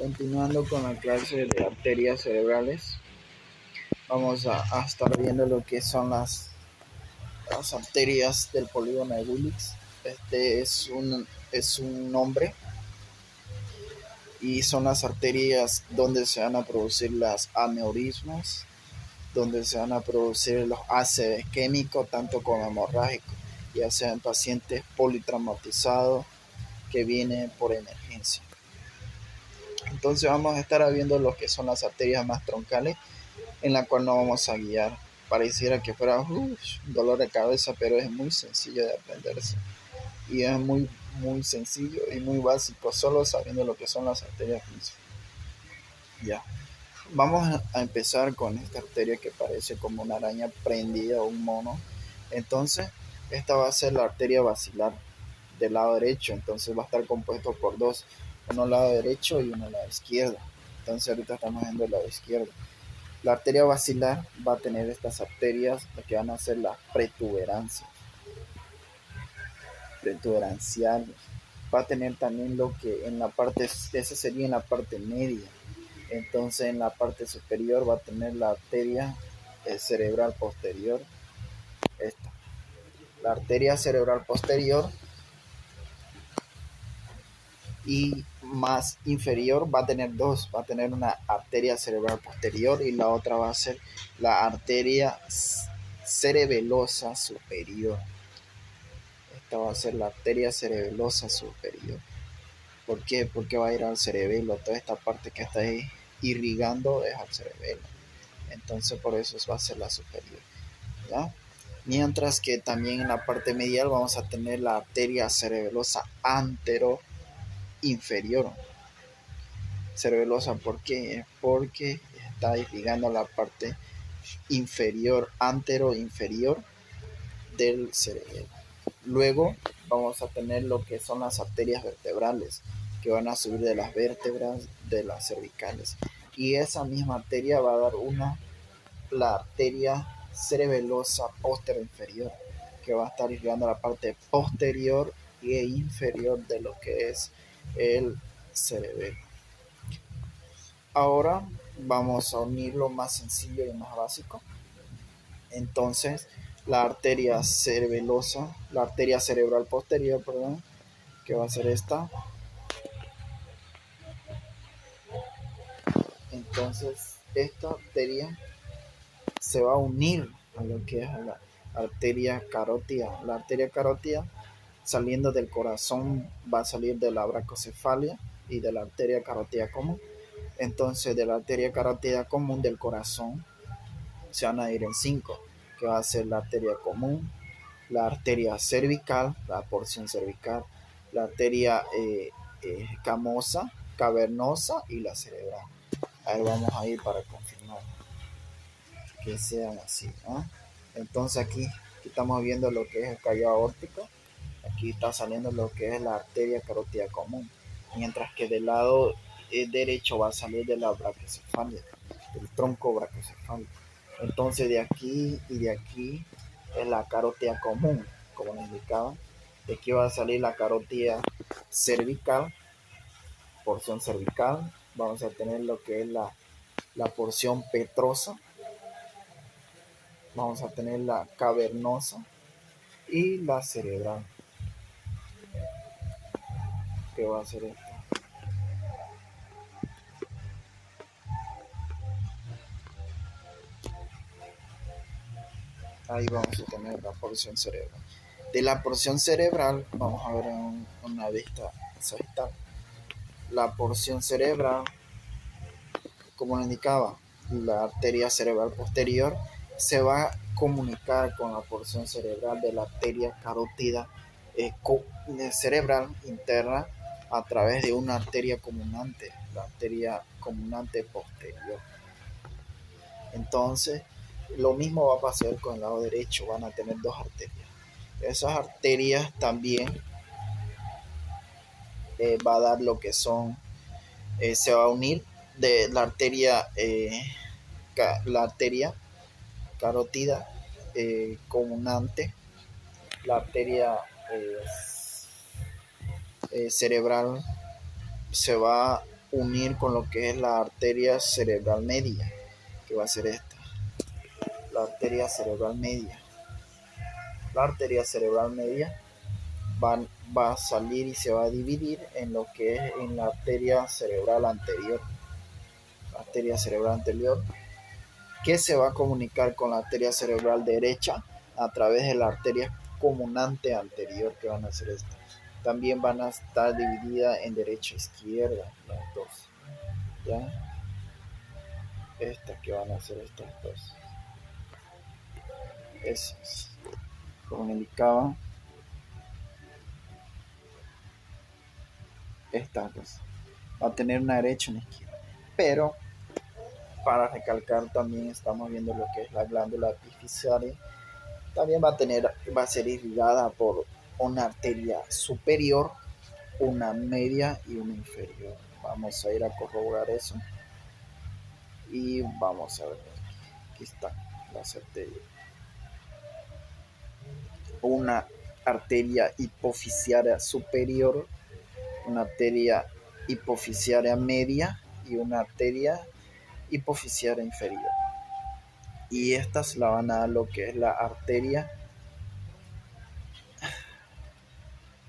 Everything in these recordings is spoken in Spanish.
Continuando con la clase de arterias cerebrales, vamos a estar viendo lo que son las arterias del polígono de Willis. Este es un nombre y son las arterias donde se van a producir las aneurismas, donde se van a producir los ACV isquémicos, tanto como hemorrágicos, ya sean pacientes politraumatizados que vienen por emergencia. Entonces vamos a estar viendo lo que son las arterias más troncales, en la cual nos vamos a guiar. Pareciera que fuera un dolor de cabeza, pero es muy sencillo de aprenderse. Y es muy sencillo y muy básico, solo sabiendo lo que son las arterias principales. Ya. Vamos a empezar con esta arteria que parece como una araña prendida o un mono. Entonces, esta va a ser la arteria basilar del lado derecho. Entonces va a estar compuesto por dos, uno al lado derecho y uno al lado izquierdo. Entonces ahorita estamos viendo el lado izquierdo. La arteria basilar va a tener estas arterias que van a ser las protuberanciales. Va a tener también lo que en la parte, esa sería en la parte media. Entonces en la parte superior va a tener la arteria cerebral posterior. Esta. La arteria cerebral posterior y más inferior va a tener dos. Va a tener una arteria cerebral posterior y la otra va a ser la arteria cerebelosa superior. Esta va a ser la arteria cerebelosa superior. ¿Por qué? Porque va a ir al cerebelo. Toda esta parte que está ahí irrigando es al cerebelo. Entonces por eso va a ser la superior, ¿ya? Mientras que también en la parte medial vamos a tener la arteria cerebelosa antero inferior. Cerebelosa, ¿por qué? Porque está irrigando la parte inferior, antero inferior del cerebelo. Luego vamos a tener lo que son las arterias vertebrales, que van a subir de las vértebras de las cervicales. Y esa misma arteria va a dar la arteria cerebelosa posterior inferior, que va a estar irrigando la parte posterior e inferior de lo que es el cerebelo. Ahora vamos a unir lo más sencillo y más básico. Entonces, la arteria cerebelosa, la arteria cerebral posterior, perdón, que va a ser esta. Entonces, esta arteria se va a unir a lo que es la arteria carótida. La arteria carótida, saliendo del corazón, va a salir de la braquicefalia y de la arteria carótida común. Entonces, de la arteria carótida común del corazón se van a ir en 5, que va a ser la arteria común, la arteria cervical, la porción cervical, la arteria camosa, cavernosa y la cerebral. A ver, vamos a ir para confirmar que sean así, ¿no? Entonces aquí estamos viendo lo que es el callo aórtico. Aquí está saliendo lo que es la arteria carótida común, mientras que del lado derecho va a salir de la braquicefalia, del tronco braquicefálico. Entonces de aquí y de aquí es la carótida común, como les indicaba. De aquí va a salir la carótida cervical, porción cervical. Vamos a tener lo que es la porción petrosa. Vamos a tener la cavernosa y la cerebral, que va a ser esta. Ahí vamos a tener la porción cerebral. De la porción cerebral vamos a ver en una vista sagital. La porción cerebral, como indicaba, la arteria cerebral posterior se va a comunicar con la porción cerebral de la arteria carótida cerebral interna a través de una arteria comunante, la arteria comunante posterior. Entonces, lo mismo va a pasar con el lado derecho, van a tener dos arterias. Esas arterias también va a dar lo que son, se va a unir de la arteria carótida comunante, la arteria cerebral se va unir con lo que es la arteria cerebral media, que va a ser esta, la arteria cerebral media. La arteria cerebral media va a salir y se va a dividir en lo que es en la arteria cerebral anterior. La arteria cerebral anterior que se va a comunicar con la arteria cerebral derecha a través de la arteria comunante anterior, que van a ser estas. También van a estar divididas en derecha e izquierda, las dos. ¿Ya? Estas que van a ser estas dos. Esas. Como indicaba, estas dos. Va a tener una derecha y una izquierda. Pero, para recalcar, también estamos viendo lo que es la glándula epifisiaria. También va a ser irrigada por una arteria superior, una media y una inferior. Vamos a ir a corroborar eso y vamos a ver. Aquí están las arterias. Una arteria hipofisiaria superior, una arteria hipofisiaria media y una arteria hipofisiaria inferior. Y estas la van a dar lo que es la arteria,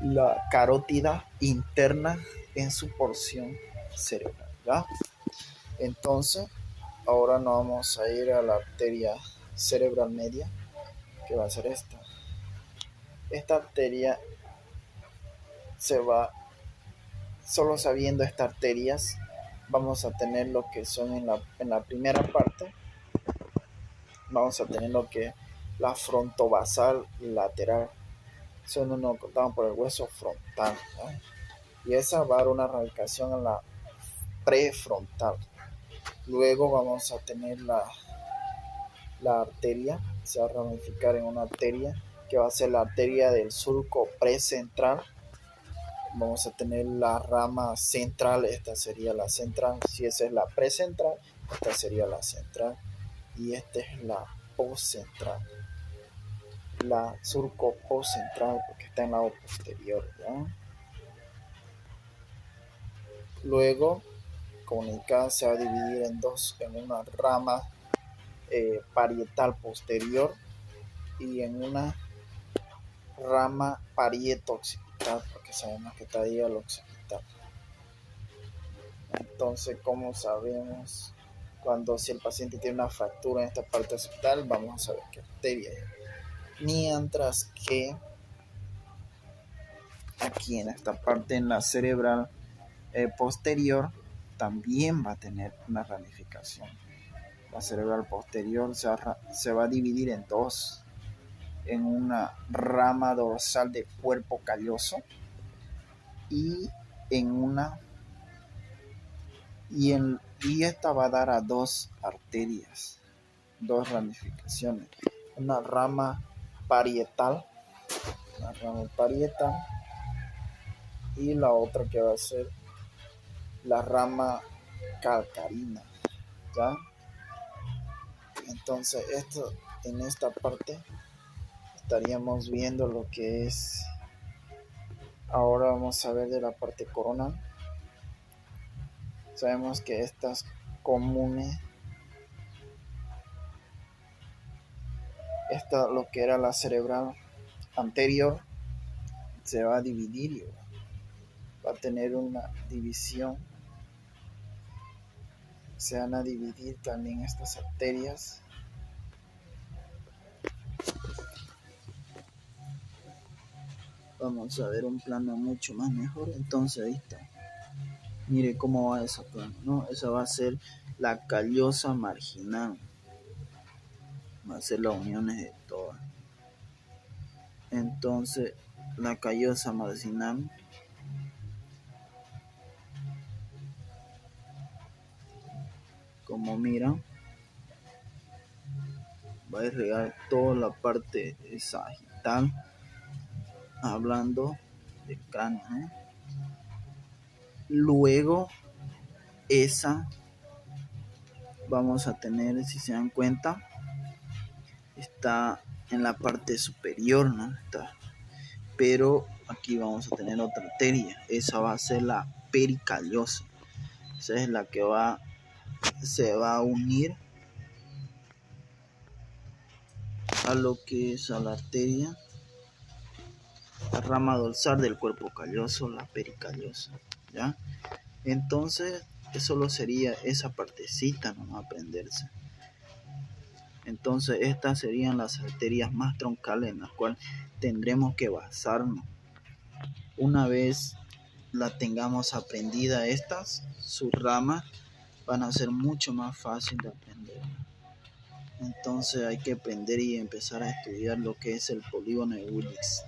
la carótida interna en su porción cerebral, ¿ya? Entonces, ahora nos vamos a ir a la arteria cerebral media, que va a ser esta. Esta arteria solo sabiendo estas arterias, vamos a tener lo que son en la primera parte, vamos a tener lo que es la frontovasal lateral. Eso no nos contamos por el hueso frontal, ¿no? Y esa va a dar una ramificación en la prefrontal. Luego vamos a tener la arteria, se va a ramificar en una arteria que va a ser la arteria del surco precentral. Vamos a tener la rama central, esta sería la central, si esa es la precentral, esta sería la central y esta es la postcentral, la surco postcentral porque está en el lado posterior, ¿ya? Luego, comunicada se va a dividir en dos, en una rama parietal posterior y en una rama parieto-occipital, porque sabemos que está ahí al occipital. Entonces, como sabemos, si el paciente tiene una fractura en esta parte occipital, vamos a saber qué arteria es. Mientras que aquí en esta parte, en la cerebral posterior, también va a tener una ramificación. La cerebral posterior se va a dividir en dos, en una rama dorsal de cuerpo calloso y esta va a dar a dos arterias, dos ramificaciones, una rama parietal y la otra que va a ser la rama calcarina, ¿ya? Entonces en esta parte estaríamos viendo lo que es. Ahora vamos a ver de la parte coronal. Sabemos que estas comunes, lo que era la cerebral anterior, se va a dividir y va a tener una división. Se van a dividir también estas arterias. Vamos a ver un plano mucho más mejor. Entonces ahí está. Mire cómo va esa plano, ¿no? Esa va a ser la callosa marginal. Va a ser las uniones de todas. Entonces, la callosa marginal como miran, va a irrigar toda la parte sagital, hablando del cráneo, ¿eh? Luego, esa vamos a tener, si se dan cuenta, está en la parte superior, ¿no? Pero aquí vamos a tener otra arteria, esa va a ser la pericallosa. Esa es la que se va a unir a lo que es a la arteria, la rama dorsal del cuerpo calloso, la pericallosa, ¿ya? Entonces, solo sería esa partecita nomás aprenderse. Entonces, estas serían las arterias más troncales en las cuales tendremos que basarnos. Una vez la tengamos aprendida estas, sus ramas van a ser mucho más fácil de aprender. Entonces hay que aprender y empezar a estudiar lo que es el polígono de Willis.